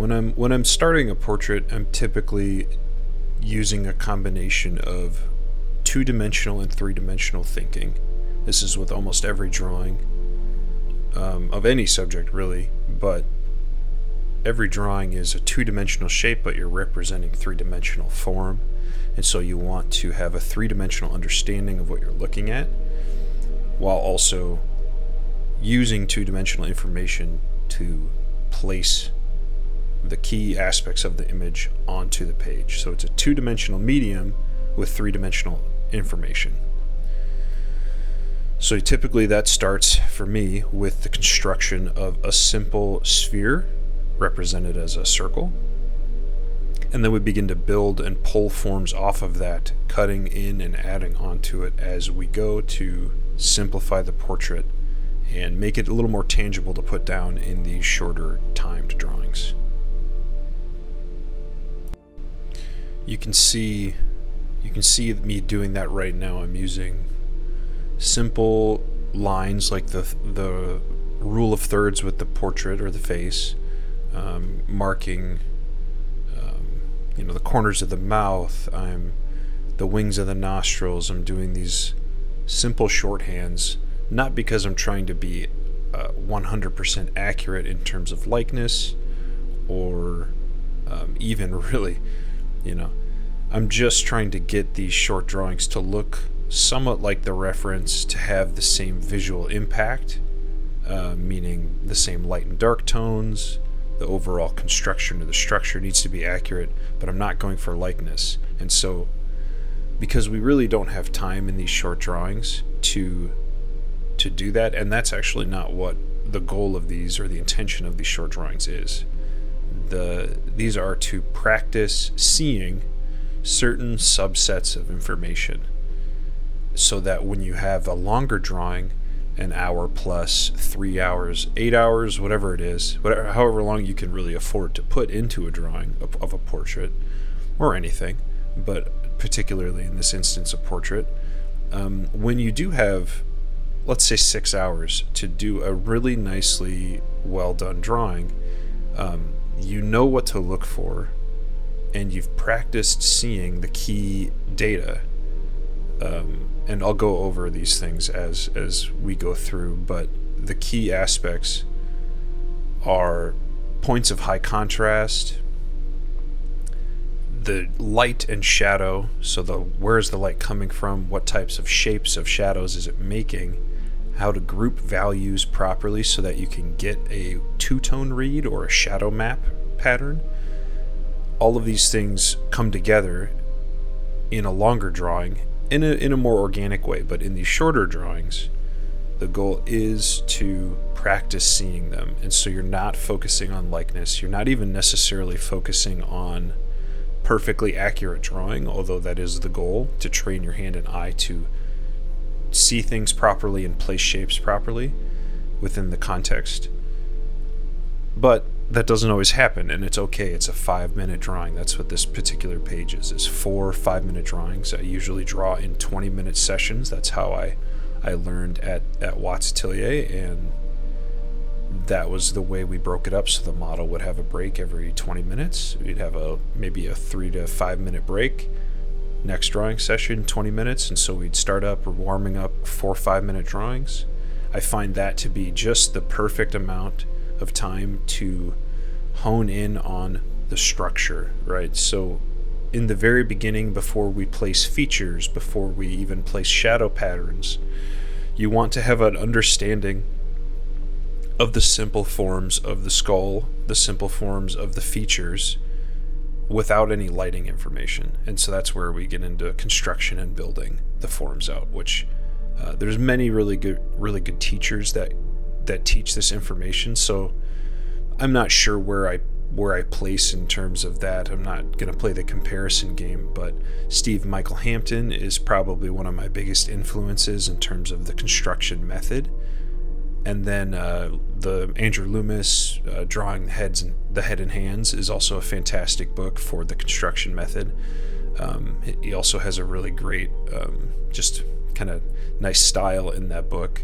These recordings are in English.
When I'm starting a portrait, I'm typically using a combination of two-dimensional and three-dimensional thinking. This is with almost every drawing of any subject, really, but every drawing is a two-dimensional shape, but you're representing three-dimensional form, and so you want to have a three-dimensional understanding of what you're looking at, while also using two-dimensional information to place the key aspects of the image onto the page. So it's a two-dimensional medium with three-dimensional information. So typically that starts for me with the construction of a simple sphere represented as a circle, and then we begin to build and pull forms off of that, cutting in and adding onto it as we go to simplify the portrait and make it a little more tangible to put down in these shorter timed drawings. You can see me doing that right now. I'm using simple lines like the rule of thirds with the portrait or the face, marking the corners of the mouth, the wings of the nostrils. I'm doing these simple shorthands, not because I'm trying to be 100% accurate in terms of likeness, or even really, I'm just trying to get these short drawings to look somewhat like the reference, to have the same visual impact, meaning the same light and dark tones. The overall construction of the structure needs to be accurate, but I'm not going for likeness. And so, because we really don't have time in these short drawings to do that, and that's actually not what the goal of these or the intention of these short drawings is. These are to practice seeing certain subsets of information, so that when you have a longer drawing, an hour plus 3 hours, 8 hours, whatever it is, however long you can really afford to put into a drawing of a portrait or anything, but particularly in this instance a portrait, when you do have, let's say, 6 hours to do a really nicely well done drawing, you know what to look for, and you've practiced seeing the key data. And I'll go over these things as we go through, but the key aspects are points of high contrast, the light and shadow, so where's the light coming from, what types of shapes of shadows is it making, how to group values properly so that you can get a two-tone read or a shadow map pattern. All of these things come together in a longer drawing in a more organic way, but in these shorter drawings, the goal is to practice seeing them. And so you're not focusing on likeness. You're not even necessarily focusing on perfectly accurate drawing, although that is the goal, to train your hand and eye to see things properly and place shapes properly within the context. But that doesn't always happen, and it's okay. It's a 5-minute drawing. That's what this particular page is 4 5-minute drawings. I usually draw in 20-minute sessions. That's how I learned at Watts Atelier, and that was the way we broke it up, so the model would have a break every 20 minutes. We'd have maybe a 3 to 5 minute break. Next drawing session, 20 minutes, and so we'd start up or warming up 4 5-minute drawings. I find that to be just the perfect amount of time to hone in on the structure, right? So in the very beginning, before we place features, before we even place shadow patterns, you want to have an understanding of the simple forms of the skull, the simple forms of the features, without any lighting information. And so that's where we get into construction and building the forms out, which there's many really good teachers that teach this information. So I'm not sure where I place in terms of that. I'm not going to play the comparison game, but Steve Michael Hampton is probably one of my biggest influences in terms of the construction method. And then the Andrew Loomis, Drawing the Head and Hands, is also a fantastic book for the construction method. He also has a really great, just kind of nice style in that book,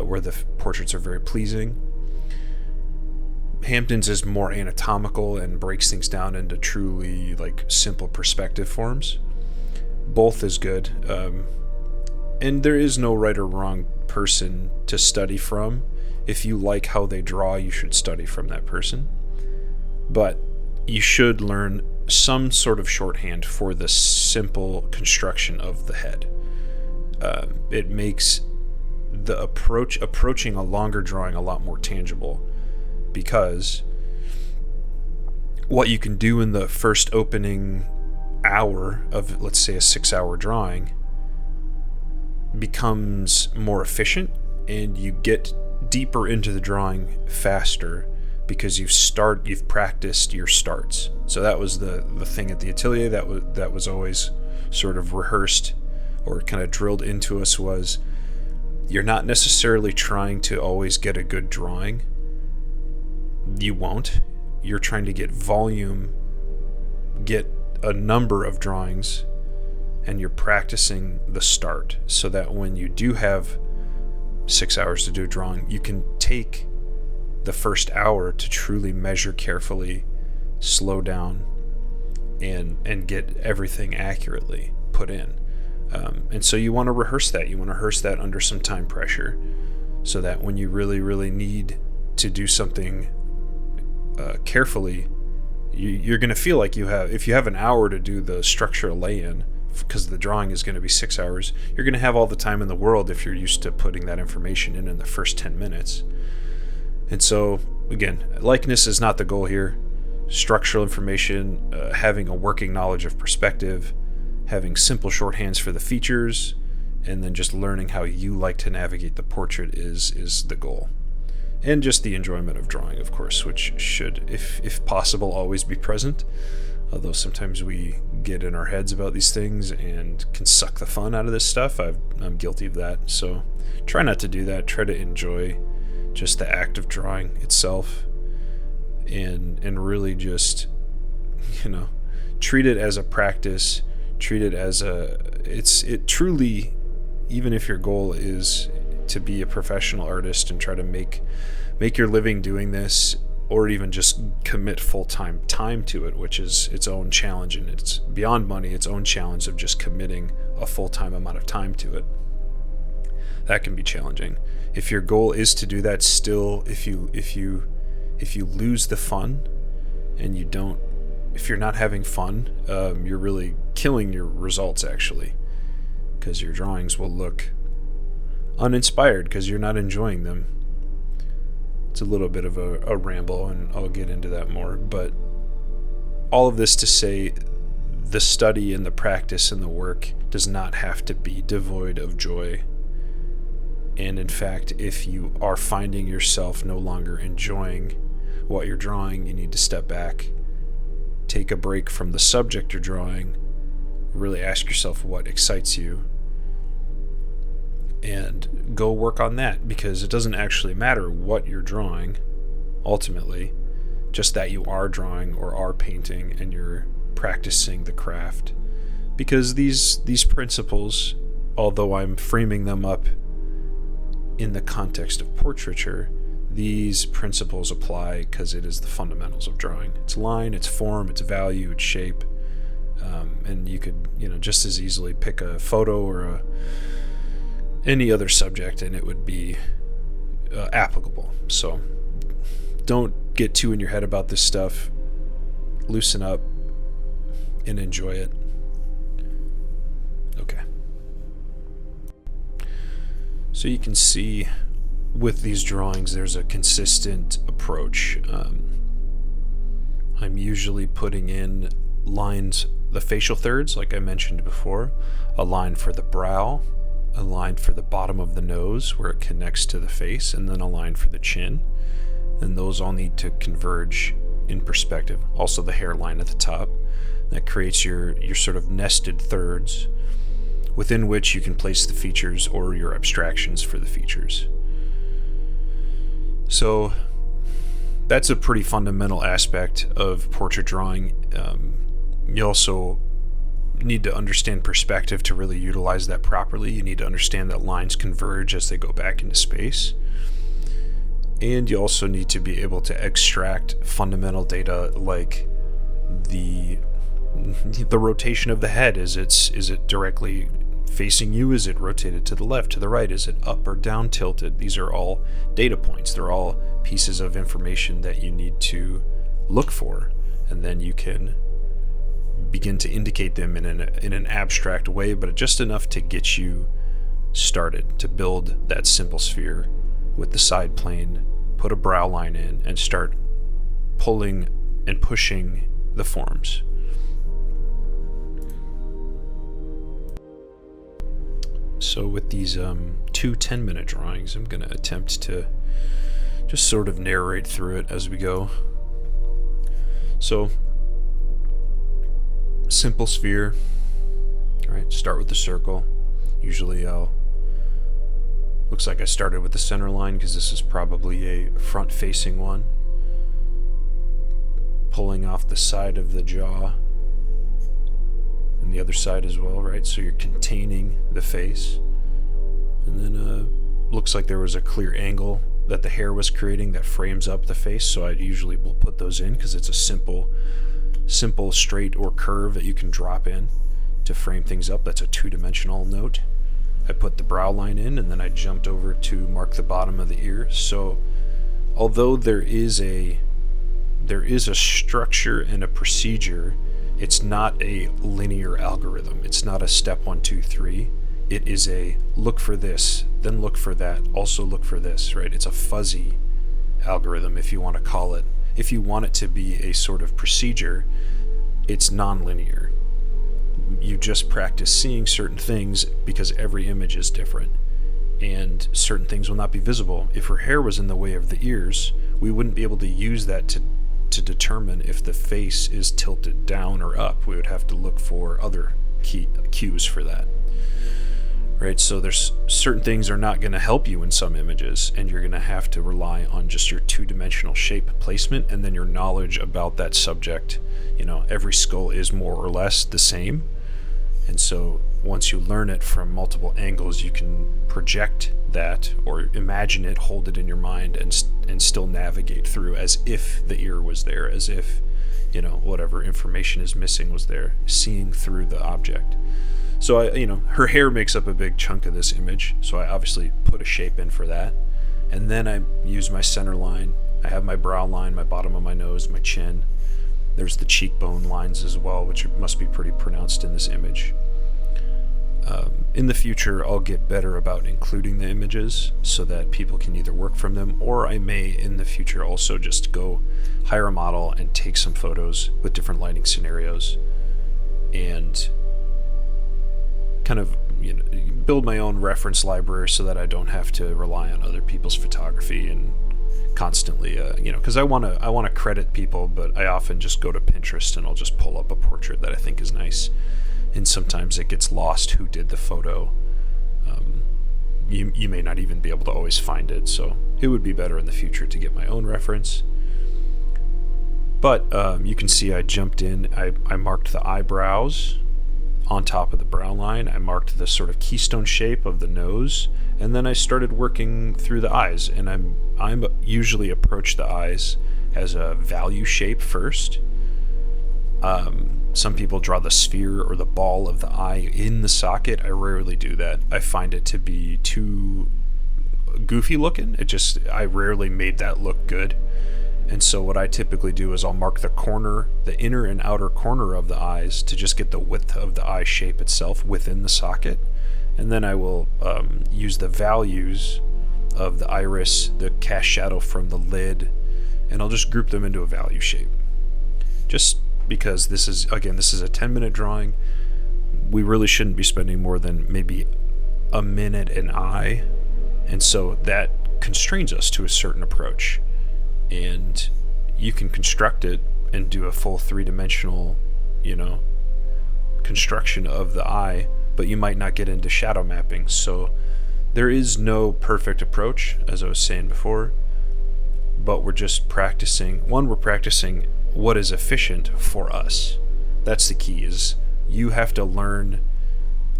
where the portraits are very pleasing. Hampton's is more anatomical and breaks things down into truly like simple perspective forms. Both is good. And there is no right or wrong person to study from. If you like how they draw, you should study from that person. But you should learn some sort of shorthand for the simple construction of the head. It makes the approaching a longer drawing a lot more tangible, because what you can do in the first opening hour of, let's say, a 6-hour drawing becomes more efficient, and you get deeper into the drawing faster because you've practiced your starts. So that was the thing at the atelier that was always sort of rehearsed or kind of drilled into us, was you're not necessarily trying to always get a good drawing. You won't. You're trying to get volume, get a number of drawings, and you're practicing the start so that when you do have 6 hours to do a drawing, you can take the first hour to truly measure carefully, slow down, and get everything accurately put in. And so you want to rehearse that. You want to rehearse that under some time pressure, so that when you really, really need to do something carefully, you're going to feel like if you have an hour to do the structural lay-in, because the drawing is going to be 6 hours, you're going to have all the time in the world if you're used to putting that information in the first 10 minutes. And so, again, likeness is not the goal here. Structural information, having a working knowledge of perspective, having simple shorthands for the features, and then just learning how you like to navigate the portrait is the goal. And just the enjoyment of drawing, of course, which should, if possible, always be present. Although sometimes we get in our heads about these things and can suck the fun out of this stuff. I'm guilty of that. So try not to do that. Try to enjoy just the act of drawing itself, and really just, treat it as a practice. Treat it as it truly, even if your goal is to be a professional artist and try to make your living doing this, or even just commit full-time time to it, which is its own challenge, and it's beyond money, its own challenge of just committing a full-time amount of time to it. That can be challenging. If your goal is to do that, still, if you lose the fun, and if you're not having fun, you're really killing your results, actually, because your drawings will look uninspired because you're not enjoying them. It's a little bit of a ramble, and I'll get into that more, but all of this to say, the study and the practice and the work does not have to be devoid of joy. And in fact, if you are finding yourself no longer enjoying what you're drawing, you need to step back, take a break from the subject you're drawing, really ask yourself what excites you, and go work on that, because it doesn't actually matter what you're drawing ultimately, just that you are drawing or are painting and you're practicing the craft. Because these principles, although I'm framing them up in the context of portraiture, these principles apply because it is the fundamentals of drawing. It's line, it's form, it's value, it's shape, and you could just as easily pick a photo or any other subject and it would be applicable. So don't get too in your head about this stuff. Loosen up and enjoy it. Okay. So you can see with these drawings there's a consistent approach. I'm usually putting in lines, the facial thirds, like I mentioned before, a line for the brow, a line for the bottom of the nose where it connects to the face, and then a line for the chin. And those all need to converge in perspective. Also the hairline at the top. That creates your sort of nested thirds within which you can place the features or your abstractions for the features. So that's a pretty fundamental aspect of portrait drawing. You also need to understand perspective to really utilize that properly. You need to understand that lines converge as they go back into space. And you also need to be able to extract fundamental data like the rotation of the head. Is it directly facing you? Is it rotated to the left, to the right? Is it up or down tilted? These are all data points. They're all pieces of information that you need to look for, and then you can begin to indicate them in an abstract way, but just enough to get you started, to build that simple sphere with the side plane, put a brow line in, and start pulling and pushing the forms. So with these 2 10-minute drawings, I'm going to attempt to just sort of narrate through it as we go. So, simple sphere. All right, start with the circle. Usually looks like I started with the center line because this is probably a front-facing one. Pulling off the side of the jaw and the other side as well, right? So you're containing the face. And then looks like there was a clear angle that the hair was creating that frames up the face, so I usually will put those in because it's a simple straight or curve that you can drop in to frame things up. That's a 2-dimensional note. I put the brow line in, and then I jumped over to mark the bottom of the ear. So although there is a structure and a procedure, it's not a linear algorithm. It's not a step 1, 2, 3. It is a look for this, then look for that, also look for this, right? It's a fuzzy algorithm, if you want to call it. If you want it to be a sort of procedure, it's non-linear. You just practice seeing certain things because every image is different, and certain things will not be visible. If her hair was in the way of the ears, we wouldn't be able to use that to determine if the face is tilted down or up. We would have to look for other cues for that. Right, so there's certain things are not going to help you in some images, and you're going to have to rely on just your 2-dimensional shape placement and then your knowledge about that subject. Every skull is more or less the same, and so once you learn it from multiple angles, you can project that or imagine it, hold it in your mind, and still navigate through as if the ear was there, as if whatever information is missing was there, seeing through the object. So her hair makes up a big chunk of this image, so I obviously put a shape in for that. And then I use my center line. I have my brow line, my bottom of my nose, my chin. There's the cheekbone lines as well, which must be pretty pronounced in this image. In the future, I'll get better about including the images so that people can either work from them, or I may in the future also just go hire a model and take some photos with different lighting scenarios and kind of build my own reference library so that I don't have to rely on other people's photography and constantly because I want to credit people, but I often just go to Pinterest and I'll just pull up a portrait that I think is nice, and sometimes it gets lost who did the photo. You may not even be able to always find it, so it would be better in the future to get my own reference. But you can see I jumped in, I marked the eyebrows on top of the brow line. I marked the sort of keystone shape of the nose, and then I started working through the eyes. And I'm usually approach the eyes as a value shape first. Some people draw the sphere or the ball of the eye in the socket. I rarely do that. I find it to be too goofy looking. I rarely made that look good. And so what I typically do is I'll mark the corner, the inner and outer corner of the eyes to just get the width of the eye shape itself within the socket. And then I will use the values of the iris, the cast shadow from the lid, and I'll just group them into a value shape. Just because this is a 10-minute drawing, we really shouldn't be spending more than maybe a minute an eye. And so that constrains us to a certain approach. And you can construct it and do a full 3-dimensional, construction of the eye, but you might not get into shadow mapping. So there is no perfect approach, as I was saying before, but we're just practicing. We're practicing what is efficient for us. That's the key, is you have to learn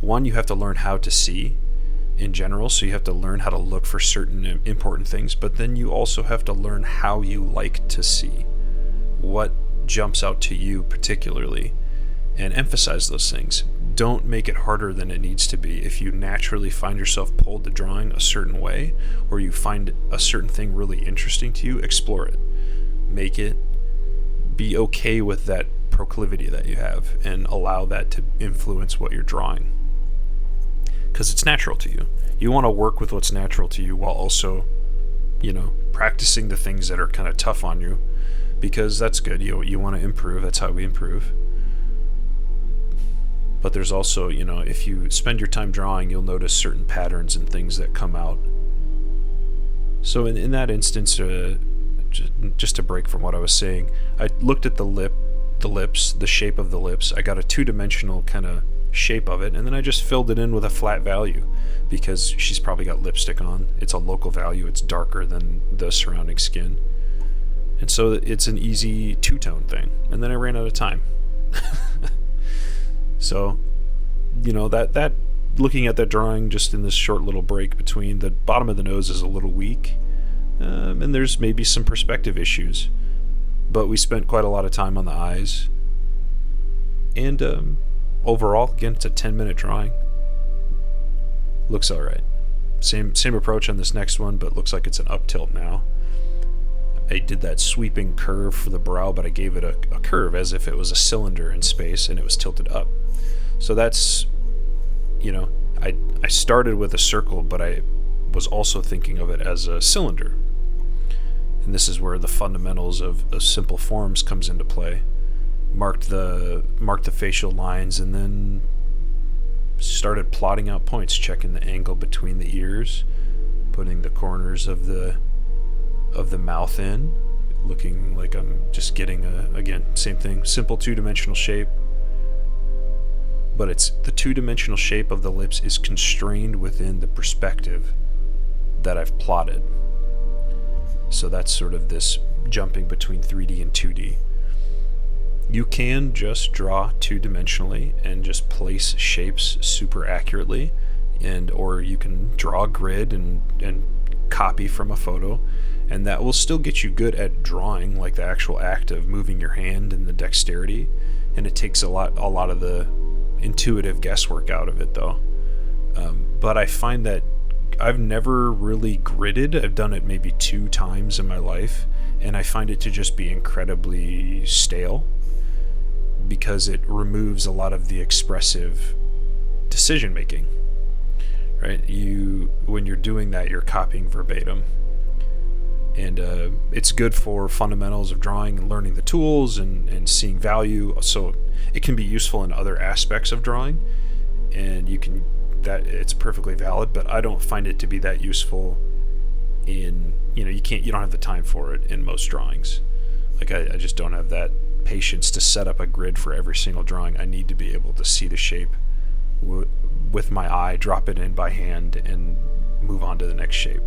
how to see, in general, so you have to learn how to look for certain important things, but then you also have to learn how you like to see, what jumps out to you particularly, and emphasize those things. Don't make it harder than it needs to be. If you naturally find yourself pulled to drawing a certain way, or you find a certain thing really interesting to you, explore it. Make it. Be okay with that proclivity that you have, and allow that to influence what you're drawing. Because it's natural to you. You want to work with what's natural to you while also, practicing the things that are kind of tough on you, because that's good. You want to improve. That's how we improve. But there's also, if you spend your time drawing, you'll notice certain patterns and things that come out. So in that instance, just to break from what I was saying, I looked at the lips, the shape of the lips. I got a two-dimensional kind of shape of it, and then I just filled it in with a flat value, because she's probably got lipstick on. It's a local value. It's darker than the surrounding skin. And so it's an easy two-tone thing. And then I ran out of time. So, that looking at that drawing just in this short little break between, the bottom of the nose is a little weak, and there's maybe some perspective issues, but we spent quite a lot of time on the eyes, and overall, again, it's a 10-minute drawing. Looks all right. Same approach on this next one, but looks like it's an up tilt now. I did that sweeping curve for the brow, but I gave it a curve as if it was a cylinder in space, and it was tilted up. So that's, I started with a circle, but I was also thinking of it as a cylinder. And this is where the fundamentals of simple forms comes into play. Marked the facial lines, and then started plotting out points, checking the angle between the ears, putting the corners of the mouth in, looking like I'm just getting again, same thing, simple two-dimensional shape. But it's the two-dimensional shape of the lips is constrained within the perspective that I've plotted. So that's sort of this jumping between 3D and 2D. You can just draw two-dimensionally and just place shapes super accurately, or you can draw a grid and copy from a photo, and that will still get you good at drawing, like the actual act of moving your hand and the dexterity, and it takes a lot of the intuitive guesswork out of it, though. But I find that I've never really gridded. I've done it maybe 2 times in my life, and I find it to just be incredibly stale, because it removes a lot of the expressive decision making, right? When you're doing that, you're copying verbatim. And it's good for fundamentals of drawing and learning the tools and seeing value. So it can be useful in other aspects of drawing, and it's perfectly valid. But I don't find it to be that useful in you don't have the time for it in most drawings. Like I just don't have that patience to set up a grid for every single drawing. I need to be able to see the shape with my eye, drop it in by hand, and move on to the next shape.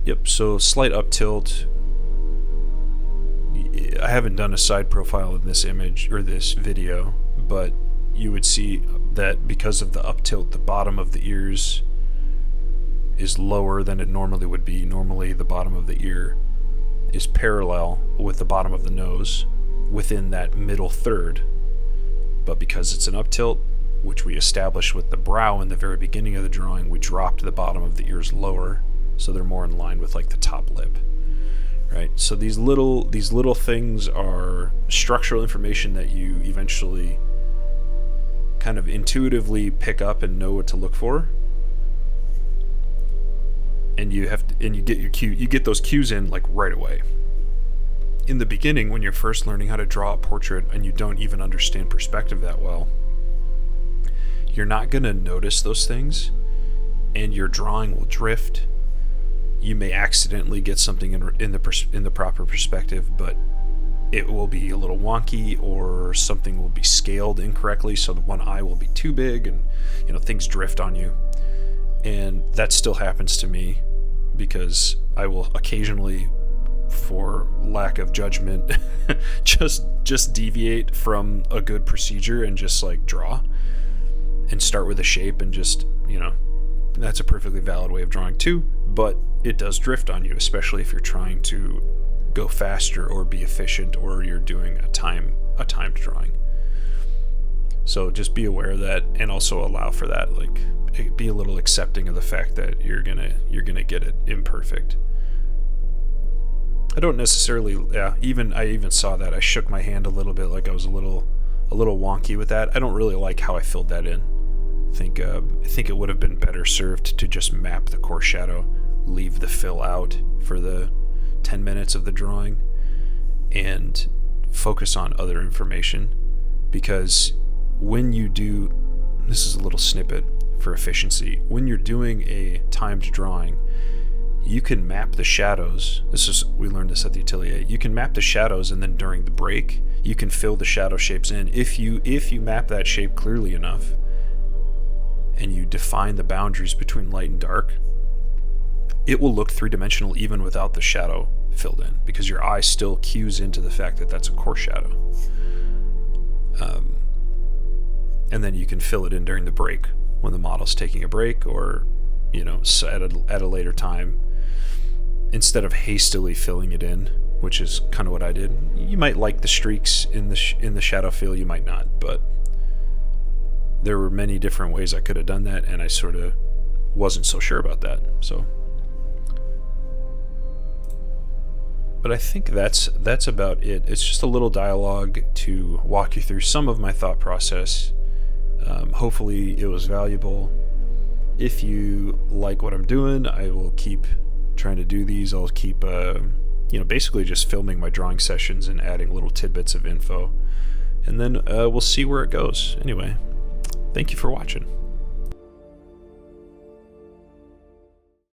Yep, so slight up tilt. I haven't done a side profile in this image or this video, but you would see that because of the up tilt, the bottom of the ears is lower than it normally would be. Normally the bottom of the ear is parallel with the bottom of the nose within that middle third, but because it's an up tilt, which we established with the brow in the very beginning of the drawing, we dropped the bottom of the ears lower, so they're more in line with like the top lip, right? So these little things are structural information that you eventually kind of intuitively pick up and know what to look for, and you get your cue. You get those cues in like right away. In the beginning, when you're first learning how to draw a portrait and you don't even understand perspective that well, you're not going to notice those things, and your drawing will drift. You may accidentally get something in the proper perspective, but it will be a little wonky, or something will be scaled incorrectly, so the one eye will be too big, and things drift on you. And that still happens to me, because I will occasionally, for lack of judgment, just just deviate from a good procedure and just like draw and start with a shape and just, you know, that's a perfectly valid way of drawing too, but it does drift on you, especially if you're trying to go faster or be efficient, or you're doing a timed drawing. So just be aware of that, and also allow for that. Like, be a little accepting of the fact that you're gonna get it imperfect. I don't necessarily, I even saw that. I shook my hand a little bit, like I was a little wonky with that. I don't really like how I filled that in. I think it would have been better served to just map the core shadow, leave the fill out for the 10 minutes of the drawing, and focus on other information. Because when you do, this is a little snippet for efficiency, when you're doing a timed drawing, you can map the shadows. We learned this at the atelier. You can map the shadows, and then during the break, you can fill the shadow shapes in. If you map that shape clearly enough, and you define the boundaries between light and dark, it will look three-dimensional even without the shadow filled in, because your eye still cues into the fact that that's a core shadow. And then you can fill it in during the break when the model's taking a break, or, you know, at a later time, instead of hastily filling it in, which is kind of what I did. You might like the streaks in the shadow fill, you might not, but there were many different ways I could have done that, and I sort of wasn't so sure about that. So, but I think that's about it. It's just a little dialogue to walk you through some of my thought process. Hopefully it was valuable. If you like what I'm doing, I will keep trying to do these. I'll keep, basically just filming my drawing sessions and adding little tidbits of info. And then we'll see where it goes. Anyway, thank you for watching.